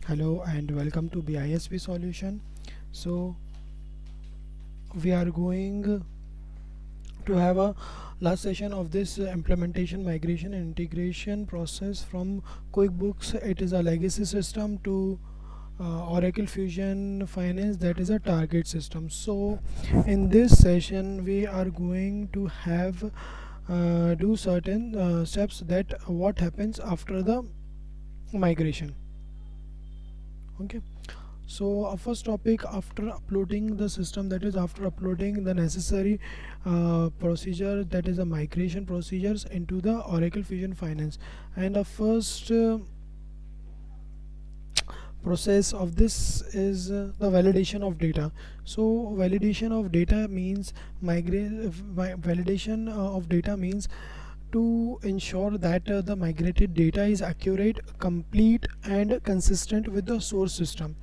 Hello and welcome to BISP Solution. So we are going to have a last session of this implementation, migration and integration process from QuickBooks. It is a legacy system to Oracle Fusion Finance, that is a target system. So in this session we are going to have do certain steps that what happens after the migration. Okay, so our first topic, after uploading the system, that is after uploading the necessary procedure, that is the migration procedures into the Oracle Fusion Finance. And the first process of this is the validation of data. So validation of data means validation of data means to ensure that the migrated data is accurate, complete and consistent with the source system.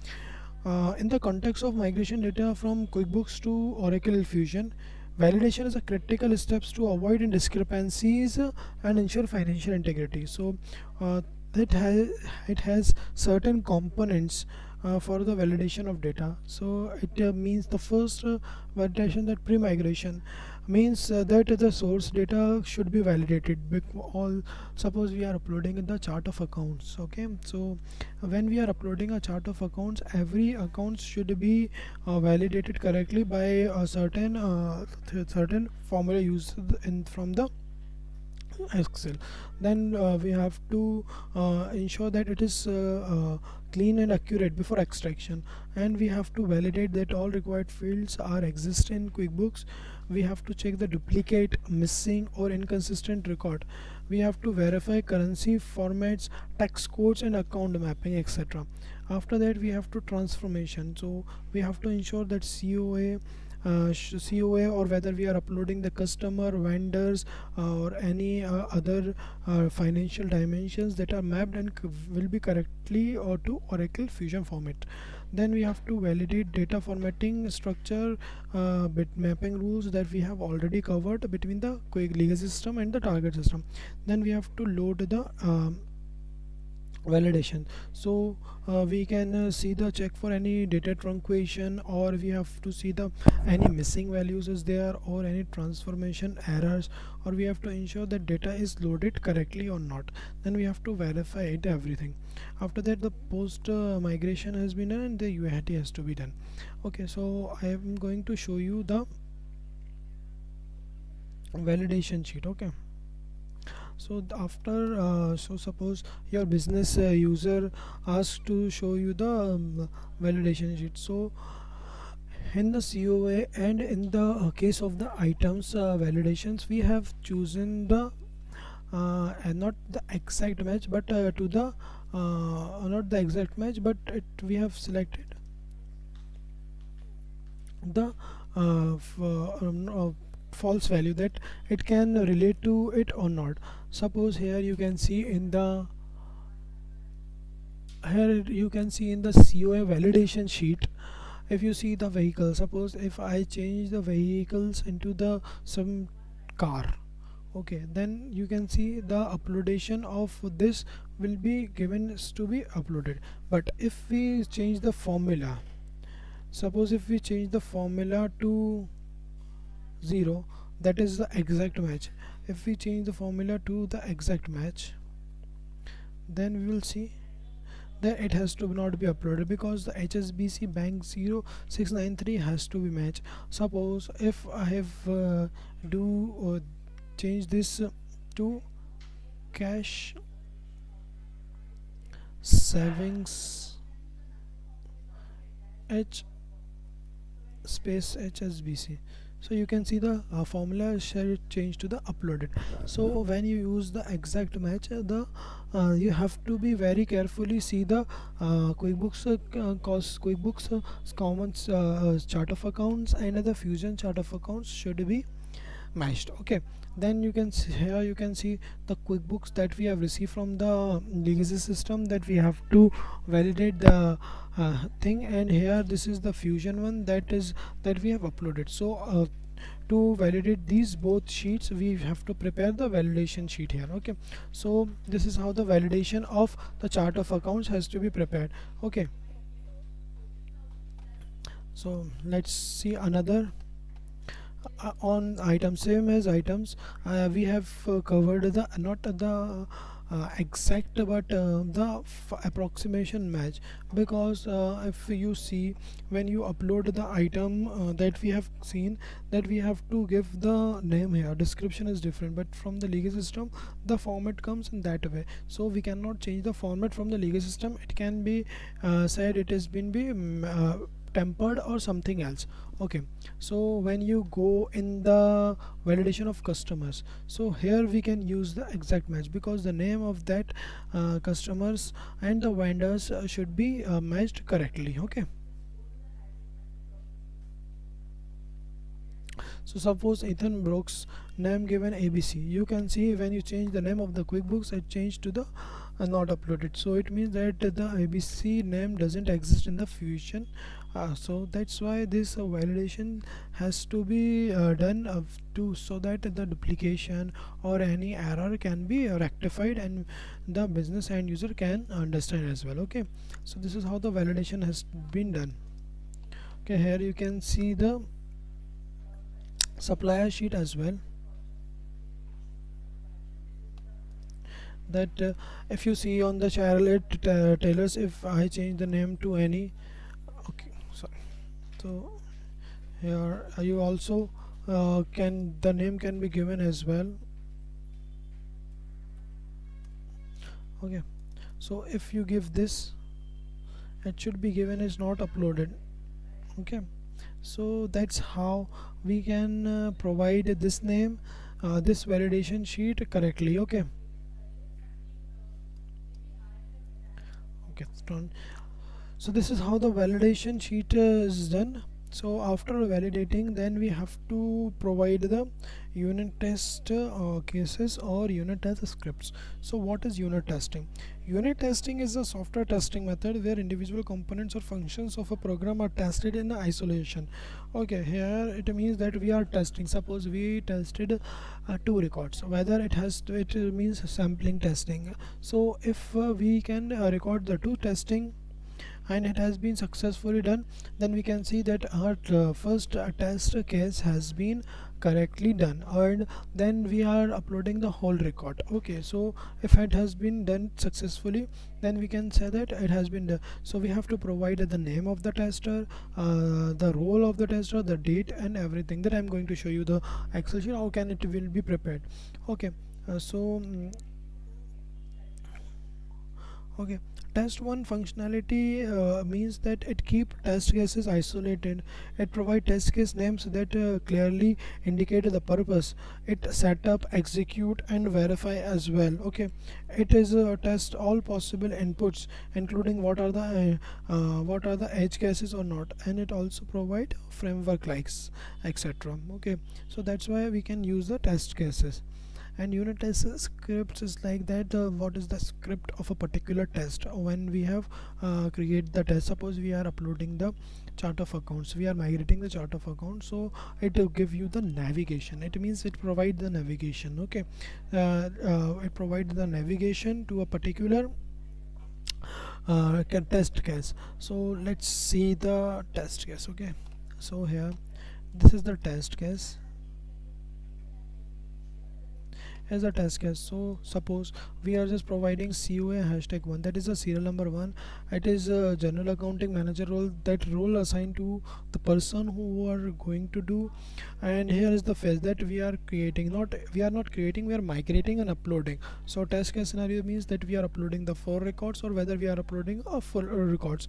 In the context of migration data from QuickBooks to Oracle Fusion, validation is a critical steps to avoid discrepancies and ensure financial integrity. So uh, it has certain components for the validation of data. So it means the first validation, that pre-migration means that the source data should be validated. All suppose we are uploading in the chart of accounts. Okay, so when we are uploading a chart of accounts, every account should be validated correctly by a certain formula used in from the Excel. Then we have to ensure that it is clean and accurate before extraction, and we have to validate that all required fields are exist in QuickBooks. We have to check the duplicate, missing or inconsistent record. We have to verify currency formats, tax codes and account mapping, etc. After that we have to transformation. So we have to ensure that COA, or whether we are uploading the customer, vendors or any other financial dimensions, that are mapped and will be correctly or to Oracle Fusion format. Then we have to validate data formatting structure, bit mapping rules that we have already covered between the quick legacy system and the target system. Then we have to load the validation. So we can see the check for any data truncation, or we have to see the any missing values is there, or any transformation errors, or we have to ensure that data is loaded correctly or not. Then we have to verify it everything. After that the post migration has been done and the UAT has to be done. Okay, so I am going to show you the validation sheet. Okay, so after so suppose your business user asks to show you the validation sheet. So in the COA and in the case of the items validations, we have chosen the and not the exact match, but to the not the exact match, but we have selected the false value, that it can relate to it or not. Suppose here you can see in the COA validation sheet. If you see the vehicle, suppose if I change the vehicles into the some car, okay, then you can see the uploadation of this will be given to be uploaded. But if we change the formula, suppose if we change the formula to 0, that is the exact match. If we change the formula to the exact match, then we will see that it has to not be uploaded, because the HSBC bank 0693 has to be matched. Suppose if I have do change this to cash savings H space HSBC, so you can see the formula shall change to the uploaded. So when you use the exact match, the you have to be very carefully see the QuickBooks common chart of accounts and the Fusion chart of accounts should be matched. Okay, then you can see, here you can see the QuickBooks that we have received from the legacy system, that we have to validate the thing, and here this is the Fusion one that we have uploaded. So to validate these both sheets, we have to prepare the validation sheet here. Okay, so this is how the validation of the chart of accounts has to be prepared. Okay, so let's see another on items. Same as items, we have covered the not the exact but the approximation match, because if you see, when you upload the item that we have seen, that we have to give the name here, description is different, but from the legal system the format comes in that way, so we cannot change the format from the legal system. It can be said it has been tempered or something else. Okay, so when you go in the validation of customers, so here we can use the exact match, because the name of that customers and the vendors should be matched correctly. Okay, so suppose Ethan Brooks, name given ABC. You can see when you change the name of the QuickBooks, it changed to the not uploaded, so it means that the ABC name doesn't exist in the Fusion. So that's why this validation has to be done to, so that the duplication or any error can be rectified and the business end user can understand as well. Okay, so this is how the validation has been done. Okay, here you can see the supplier sheet as well, that if you see on the Charlotte Taylors, if I change the name to any, okay, sorry, so here you also can, the name can be given as well. Okay, so if you give this, it should be given as not uploaded. Okay, so that's how we can provide this name, this validation sheet correctly. Okay, okay, it's done. So this is how the validation sheet is done. So after validating, then we have to provide the unit test cases or unit test scripts. So what is unit testing? Unit testing is a software testing method where individual components or functions of a program are tested in isolation. Okay, here it means that we are testing, suppose we tested two records, whether it has to, it means sampling testing. So if we can record the two testing and it has been successfully done, then we can see that our first test case has been correctly done, and then we are uploading the whole record. Okay, so if it has been done successfully, then we can say that it has been done. So we have to provide the name of the tester, the role of the tester, the date and everything. That I'm going to show you the Excel sheet how can it will be prepared. Okay, okay, test one functionality means that it keep test cases isolated. It provide test case names that clearly indicate the purpose. It set up, execute and verify as well. Okay, it is test all possible inputs, including what are the edge cases or not, and it also provide framework likes, etc. Okay, so that's why we can use the test cases. And unit test scripts is like that, what is the script of a particular test. When we have create the test, suppose we are uploading the chart of accounts, we are migrating the chart of accounts, so it will give you the navigation. It means it provide the navigation. Okay, it provides the navigation to a particular test case. So let's see the test case. Okay, so here this is the test case as a test case. So suppose we are just providing COA hashtag 1, that is a serial number 1. It is a general accounting manager role, that role assigned to the person who are going to do. And here is the phase that we are creating, not we are not creating, we are migrating and uploading. So test case scenario means that we are uploading the 4 records or whether we are uploading a full records.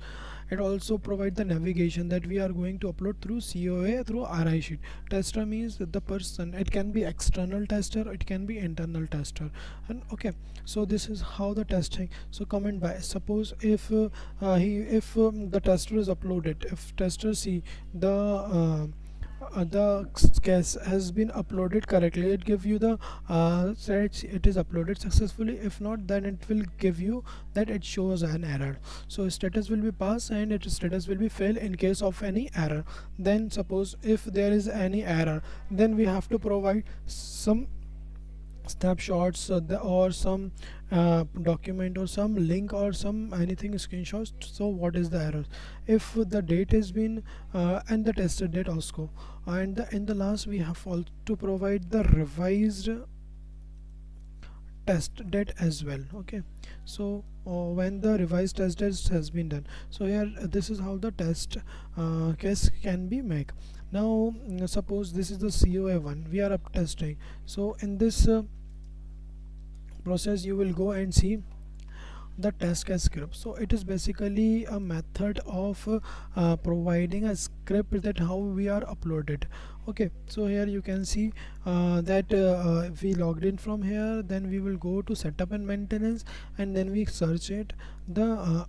It also provides the navigation that we are going to upload through COA through RI sheet. Tester means the person, it can be external tester, it can be internal tester. And okay, so this is how the testing. So comment by, suppose if the tester is uploaded, if tester see the the case has been uploaded correctly, it give you the says it is uploaded successfully. If not, then it will give you that it shows an error. So status will be pass and its status will be fail in case of any error. Then suppose if there is any error, then we have to provide some snapshots or some document or some link or some anything screenshots. So what is the error, if the date has been and the tested date also, and in the last we have also to provide the revised test date as well. Okay, so when the revised test date has been done, so here this is how the test case can be made. Now suppose this is the COA one we are up testing. So in this process you will go and see the test case script. So it is basically a method of providing a script that how we are uploaded. Okay, so here you can see that if we logged in from here, then we will go to setup and maintenance, and then we search it the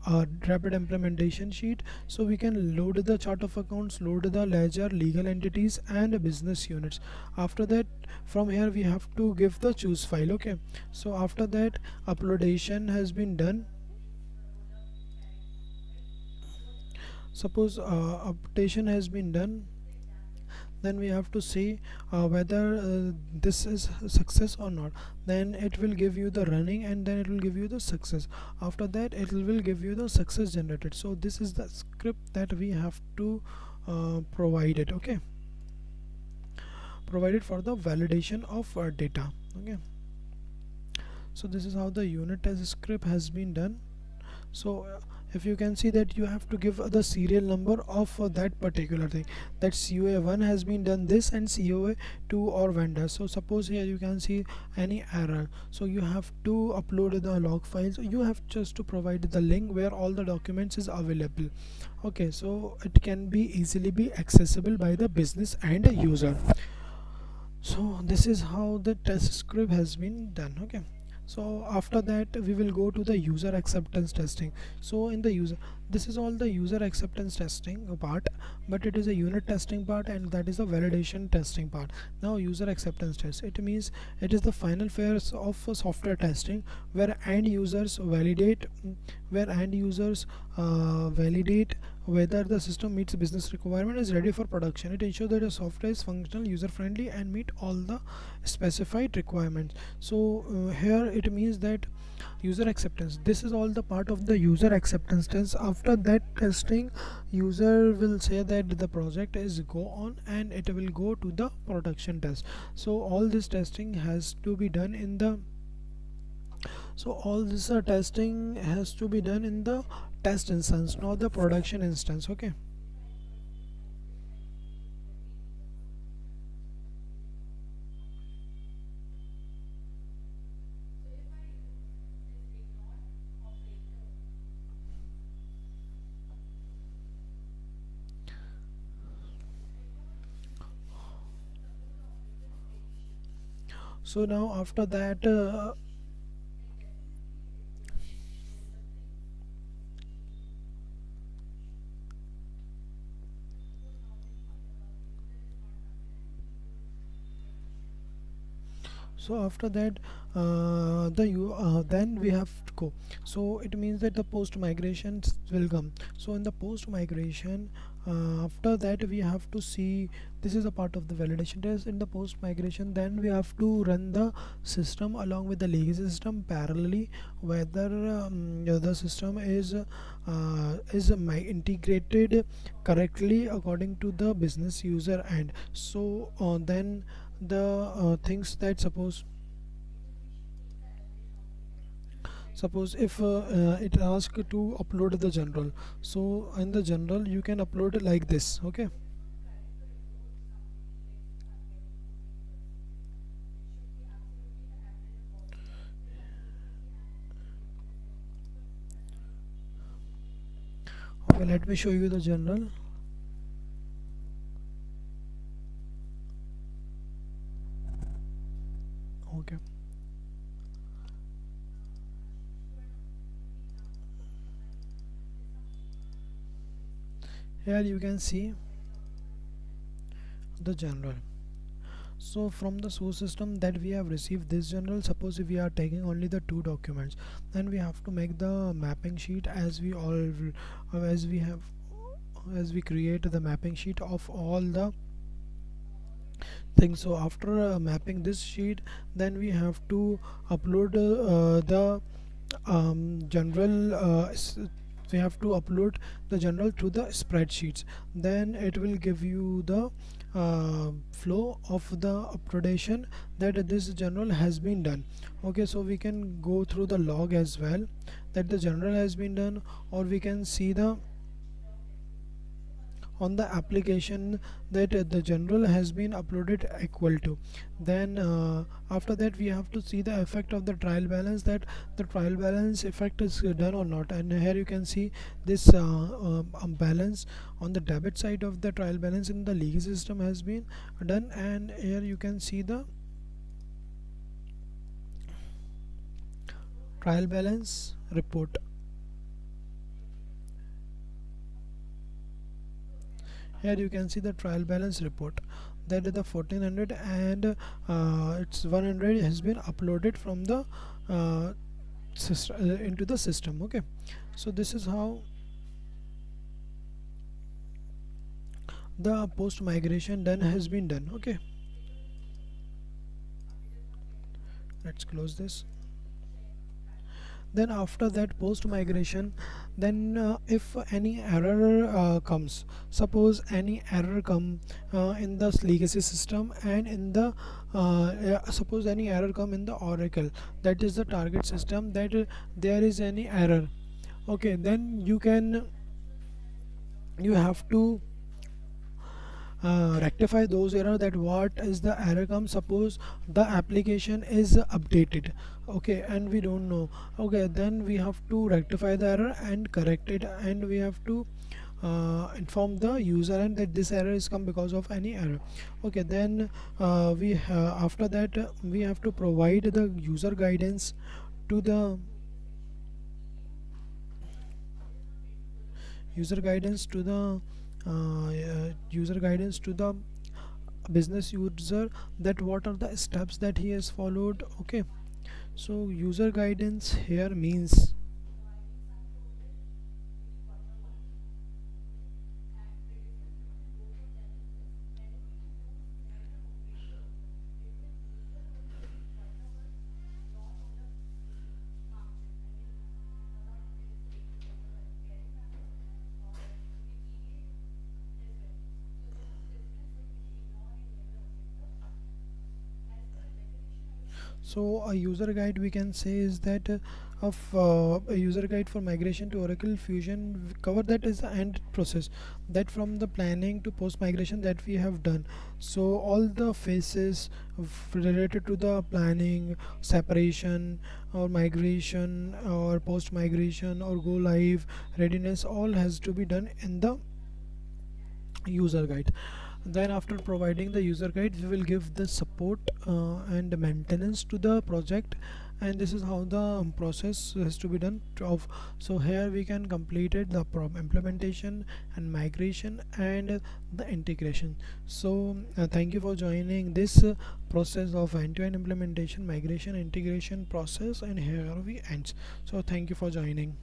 rapid implementation sheet. So we can load the chart of accounts, load the ledger, legal entities and business units. After that, from here we have to give the choose file. Okay, so after that uploadation has been done. Suppose updation has been done, then we have to see whether this is success or not. Then it will give you the running, and then it will give you the success. After that it will give you the success generated. So this is the script that we have to provide it. Okay, provided for the validation of data. Okay, so this is how the unit test script has been done. So if you can see that you have to give the serial number of that particular thing, that COA1 has been done this and COA2 or vendor. So suppose here you can see any error, so you have to upload the log files. You have just to provide the link where all the documents is available. Okay, so it can be easily be accessible by the business and a user. So this is how the test script has been done. Okay, so after that we will go to the user acceptance testing. So in the user, this is all the user acceptance testing part, but it is a unit testing part, and that is a validation testing part. Now user acceptance test, it means it is the final phase of software testing where end users validate validate whether the system meets business requirement, is ready for production. It ensures that the software is functional, user friendly and meet all the specified requirements. So here it means that user acceptance, this is all the part of the user acceptance test. After that testing, user will say that the project is go on and it will go to the production test. So all this testing has to be done in the testing has to be done in the test instance, not the production instance. Okay, so now after that so after that then we have to go. So it means that the post migrations will come. So in the post migration, after that we have to see, this is a part of the validation test. In the post migration, then we have to run the system along with the legacy system parallelly, whether the system is integrated correctly according to the business user end. So then the things that suppose if it asks to upload the general, so in the general you can upload it like this. Okay, okay, let me show you the general. Okay, here you can see the general. So from the source system that we have received this general, suppose if we are taking only the two documents, then we have to make the mapping sheet as we all as we have as we create the mapping sheet of all the things. So after mapping this sheet, then we have to upload the general we have to upload the general to the spreadsheets. Then it will give you the flow of the updation that this general has been done. Okay, so we can go through the log as well, that the general has been done, or we can see the on the application that the general has been uploaded equal to. Then after that we have to see the effect of the trial balance, that the trial balance effect is done or not. And here you can see this balance on the debit side of the trial balance in the legal system has been done, and here you can see the trial balance report. Here you can see the trial balance report, that the 1400 and it's 100 has been uploaded from the into the system. Okay, so this is how the post migration done has been done. Okay, let's close this. Then after that post migration, then if any error comes, suppose any error come in the legacy system and in the suppose any error come in the Oracle, that is the target system, that there is any error. Okay, then you have to rectify those error, that what is the error come. Suppose the application is updated, okay, and we don't know. Okay, then we have to rectify the error and correct it, and we have to inform the user and that this error is come because of any error. Okay, then we after that we have to provide the user guidance to the user guidance to the user guidance to the business user, that what are the steps that he has followed. Okay, so user guidance here means so a user guide we can say is that of a user guide for migration to Oracle Fusion cover that is the end process, that from the planning to post migration that we have done. So all the phases related to the planning, separation or migration or post migration or go live readiness, all has to be done in the user guide. Then after providing the user guide, we will give the support and maintenance to the project, and this is how the process has to be done of. So here we can complete it, the implementation and migration and the integration. So thank you for joining this process of end-to-end implementation, migration, integration process, and here we end. So thank you for joining.